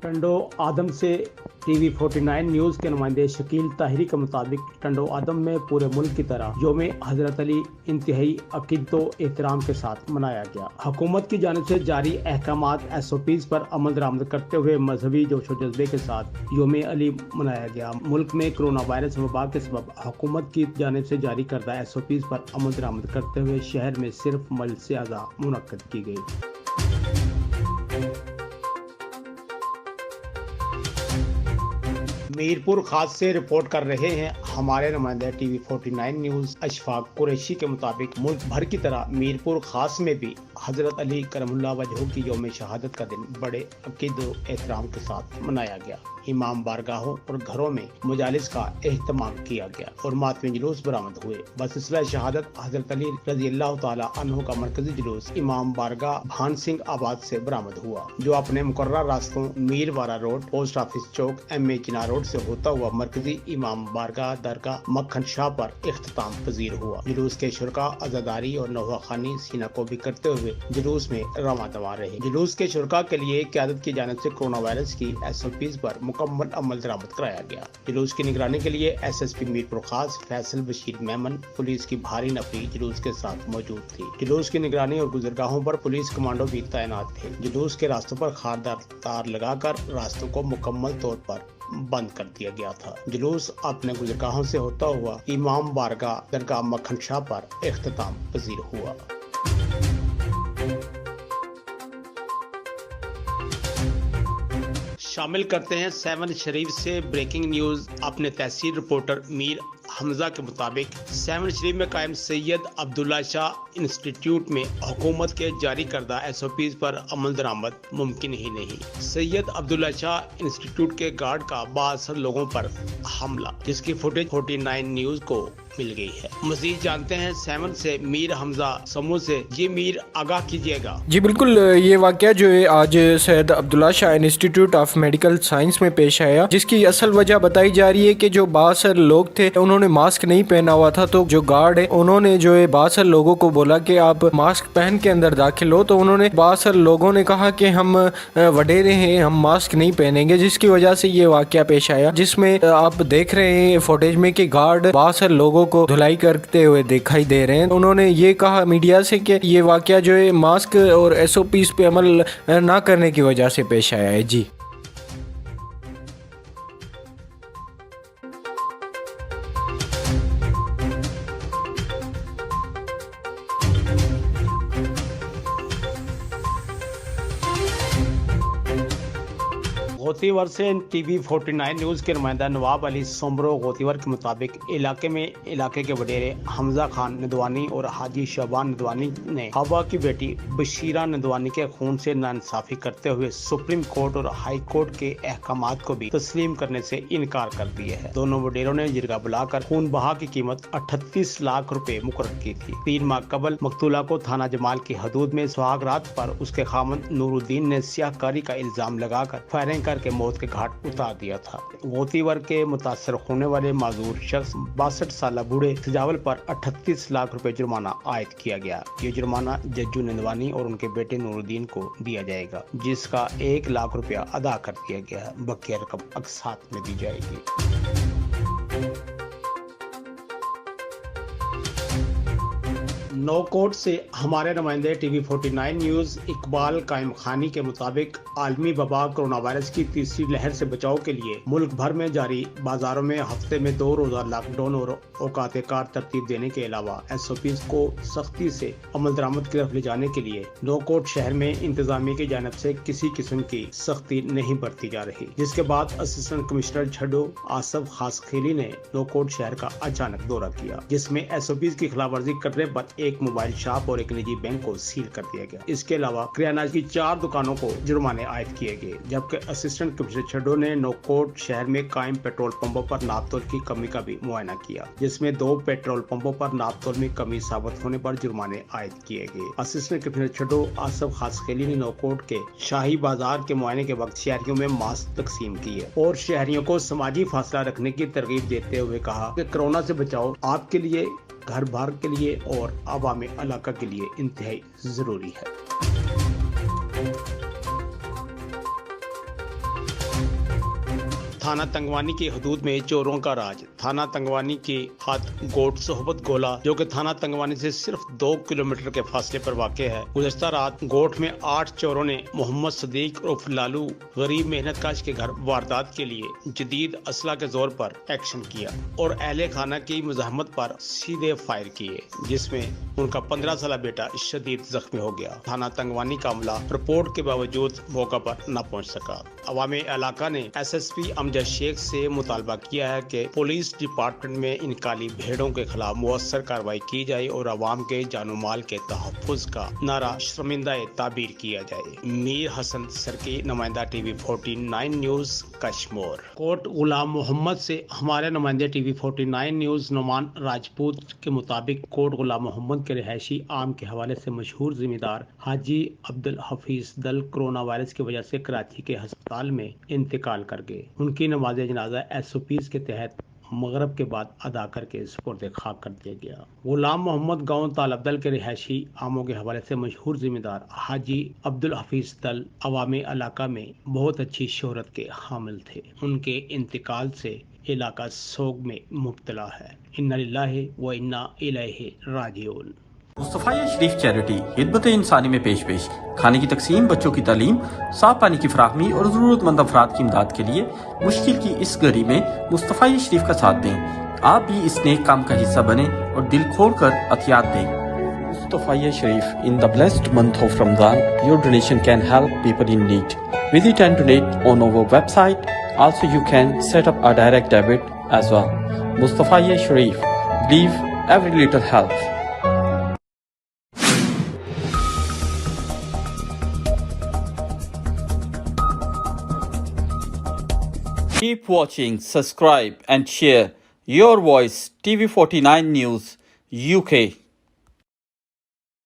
टंडो आदम से TV 49 news के नुमाइंदे शकील ताहिरी के मुताबिक टंडो आदम में पूरे मुल्क की तरह यौम हज़रत अली इंतहाई अकीदत व एहतराम के साथ मनाया गया। हुकूमत की जानिब से जारी अहकामात SOPs पर अमल दरामद करते हुए मजहबी जोश व जज्बे के साथ यौम अली मनाया गया। मुल्क में कोरोना वायरस वबा के सबब हुकूमत की जानिब से जारी करदा SOPs पर अमल दरामद करते हुए शहर में सिर्फ मजलिस अज़ा मुनक्कद की गई। मीरपुर खास से रिपोर्ट कर रहे हैं हमारे नुमाइंदे टीवी 49 न्यूज़ अशफाक कुरैशी के मुताबिक मुल्क भर की तरह मीरपुर खास में भी हजरत अली करमुल्लाह वजहू की यौम शहादत का दिन बड़े अकीदत व एहतराम के साथ मनाया गया। इमाम बारगाहों और घरों में मजालिस का एहतमाम किया गया और मातमी जुलूस बरामद हुए। बसिलसिला शहादत हजरत अली रज़ी अल्लाह तआला अन्हु का मरकजी जुलूस इमाम बारगाह भान सिंह आबाद से बरामद हुआ, जो अपने मुकर्रर रास्तों मीरवाड़ा रोड, पोस्ट ऑफिस चौक, MA चिनार रोड से होता हुआ मरकजी इमाम बारगाह दरगाह मक्खन शाह पर इख्तिताम पजीर हुआ। जुलूस के शुरका अज़ादारी और नौहा खानी सीना को भी करते हुए जुलूस में रवां दवा रहे। जुलूस के शुरका के लिए क़यादत की जानिब से कोरोना वायरस की SOPs पर मुकम्मल अमल दरामद कराया गया। जुलूस की निगरानी के लिए SSP मीरपुर खास फैसल बशीर मेमन पुलिस की भारी नफरी जुलूस के साथ मौजूद थी। जुलूस की निगरानी और गुजरगाहों पर पुलिस कमांडो भी तैनात थे। जुलूस के रास्तों पर खारदार तार लगाकर रास्तों को मुकम्मल तौर पर बंद कर दिया गया था। जुलूस अपने गुजरगाहों से होता हुआ इमाम बारगाह दरगाह मक्खन शाह पर इख्तिताम पजीर हुआ। शामिल करते हैं 7 शरीफ से ब्रेकिंग न्यूज। अपने तहसील रिपोर्टर मीर हमजा के मुताबिक 7 शरीफ में कायम सैयद अब्दुल्ला शाह इंस्टीट्यूट में हुकूमत के जारी करदा SOPs पर अमल दरामद मुमकिन ही नहीं। सैयद अब्दुल्ला शाह इंस्टीट्यूट के गार्ड का बासर लोगों पर हमला, जिसकी फुटेज 49 न्यूज को मिल गई है। मजीद जानते हैं 7 से मीर हमजा समूह से। जी मीर, आगाह कीजिएगा। जी बिल्कुल, ये वाकया जो है आज Syed Abdullah Shah institute of medical science में पेश आया, जिसकी असल वजह बताई जा रही है कि जो बासर लोग थे उन्होंने मास्क नहीं पहना हुआ था, तो जो गार्ड है उन्होंने जो है बासर लोगों को बोला कि आप मास्क पहन के अंदर दाखिल हो, तो उन्होंने बासर लोगों ने कहा कि हम वडेरे हैं, हम मास्क नहीं पहनेंगे, जिसकी वजह से ये वाकया पेश आया, जिसमें आप देख रहे हैं फुटेज में कि गार्ड बासर लोगों को धुलाई करते हुए दिखाई दे रहे हैं। उन्होंने ये कहा मीडिया से कि ये वाकया जो है मास्क और SOPs पे अमल ना करने की वजह से पेश आया है। जी गोतीवर से टीवी 49 न्यूज़ के नुमाइंदा नवाब अली सोमरो गोतीवर के मुताबिक इलाके के वडेरे हमजा खान नदवानी और हाजी शबान नदवानी ने हवा की बेटी बशीरा नदवानी के खून से नाइंसाफी करते हुए सुप्रीम कोर्ट और हाई कोर्ट के अहकामात को भी तस्लीम करने से इनकार कर दिया है। दोनों वडेरों ने जिरगा बुलाकर खून बहा की कीमत 38 लाख रुपए मुकर्रर की थी। 3 माह कबल मकतूला को थाना जमाल की हदूद में सुहाग रात पर उसके खामद नूरुद्दीन ने सियाहकारी का इल्जाम लगाकर फायरिंग के मौत के घाट उतार दिया था। गोतीवर के मुतासर होने वाले माजूर शख्स 62 साल बूढ़े सजावल पर 38 लाख रुपए जुर्माना आयद किया गया। ये जुर्माना जज्जू नंदवानी और उनके बेटे नूरुद्दीन को दिया जाएगा, जिसका 1 लाख रुपया अदा कर दिया गया है। बकिया रकम अक़सात में दी जाएगी। नौकोट से हमारे नुमाइंदे टीवी 49 न्यूज़ इकबाल कायम खानी के मुताबिक आलमी वबा कोरोना वायरस की तीसरी लहर से बचाव के लिए मुल्क भर में जारी बाजारों में हफ्ते में 2 रोज़ा लॉकडाउन और औकात कार तरतीब देने के अलावा SOPs को सख्ती से अमल दरामद की तरफ ले जाने के लिए नौकोट शहर में इंतजामिया की जानिब से किसी किस्म की सख्ती नहीं बरती जा रही, जिसके बाद असिस्टेंट कमिश्नर छड्डो आसफ खासखेली ने नौकोट शहर का अचानक दौरा किया, जिसमें SOPs की खिलाफवर्जी करने पर एक मोबाइल शॉप और एक निजी बैंक को सील कर दिया गया। इसके अलावा किराना की 4 दुकानों को जुर्माने आयद किए गए, जबकि असिस्टेंट कमिश्नर छड्डो ने नौकोट शहर में कायम पेट्रोल पंपों पर नापतोल की कमी का भी मुआयना किया, जिसमें 2 पेट्रोल पंपों पर नापतोल में कमी साबित होने पर जुर्माने आयद किए गए। असिस्टेंट कमिश्नर छड्डो आसफ खासखेली ने नौकोट के शाही बाजार के मुआयने के वक्त शहरियों में मास्क तकसीम किए और शहरियों को समाजी फासला रखने की तरगीब देते हुए कहा कि कोरोना से बचाव आपके लिए, घर बार के लिए और अवामी इलाका के लिए इंतहाई जरूरी है। थाना तंगवानी की हदूद में चोरों का राज। थाना तंगवानी के हाथ गोट सोहबत गोला जो कि थाना तंगवानी से सिर्फ 2 किलोमीटर के फासले पर वाक़ है। गुज़श्ता रात गोट में 8 चोरों ने मोहम्मद सदीक उर्फ लालू गरीब मेहनतकाश के घर वारदात के लिए जदीद असला के जोर पर एक्शन किया और अहले खाना की मुज़ाहमत पर सीधे फायर किए, जिसमें उनका 15 साल बेटा शदीद जख्मी हो गया। थाना तंगवानी का अमला रिपोर्ट के बावजूद मौका पर न पहुंच सका। अवामी इलाका ने SSP अमजद शेख से मुतालबा किया है कि पुलिस डिपार्टमेंट में इन काली भेड़ों के खिलाफ मुअस्सर कार्रवाई की जाए और अवाम के जानो माल के तहफ़्फ़ुज़ का नारा शर्मिंदा ताबीर किया जाए। मीर हसन सरकी, नुमाइंदा TV 49 न्यूज़ कश्मीर। कोट गुलाम मोहम्मद से हमारे नुमाइंदे TV 49 न्यूज़ नुमान राजपूत के मुताबिक कोट गुलाम मोहम्मद के रिहायशी आम के हवाले से मशहूर जिम्मेदार हाजी अब्दुल हफीज दल कोरोना वायरस की वजह से कराची के अस्पताल में इंतकाल कर गए। उनकी नमाज जनाजा SOPs के तहत मगरब के बाद अदा करके सुपुर्द खाक कर दिया गया। गुलाम मोहम्मद गांव तालबदल के रिहायशी आमों के हवाले से मशहूर जिम्मेदार हाजी अब्दुल हफीज दल अवामी इलाका में बहुत अच्छी शोहरत के हामिल थे। उनके इंतकाल से इलाका सोग में मुब्तला है। इन्ना लिल्लाहि व इन्ना इलैहि राजिऊन। मुस्तफ़ाया शरीफ चैरिटी हिदमत इंसानी में पेश खाने की तकसीम, बच्चों की तालीम, साफ पानी की फराहमी और ज़रूरतमंद अफराद की इमदाद के लिए मुश्किल की इस घड़ी में मुस्तफ़ाया शरीफ का साथ दें। आप भी इस नेक काम का हिस्सा बने और दिल खोल कर अतियात दें। मुस्तफ़ाया शरीफ in the blessed month of Ramzan, your donation can help people in need. Visit and donate on our website. Also, you can set up a direct debit as well. Mustafa Sharif, believe every little helps. Keep watching, subscribe and share. Your Voice TV 49 News UK.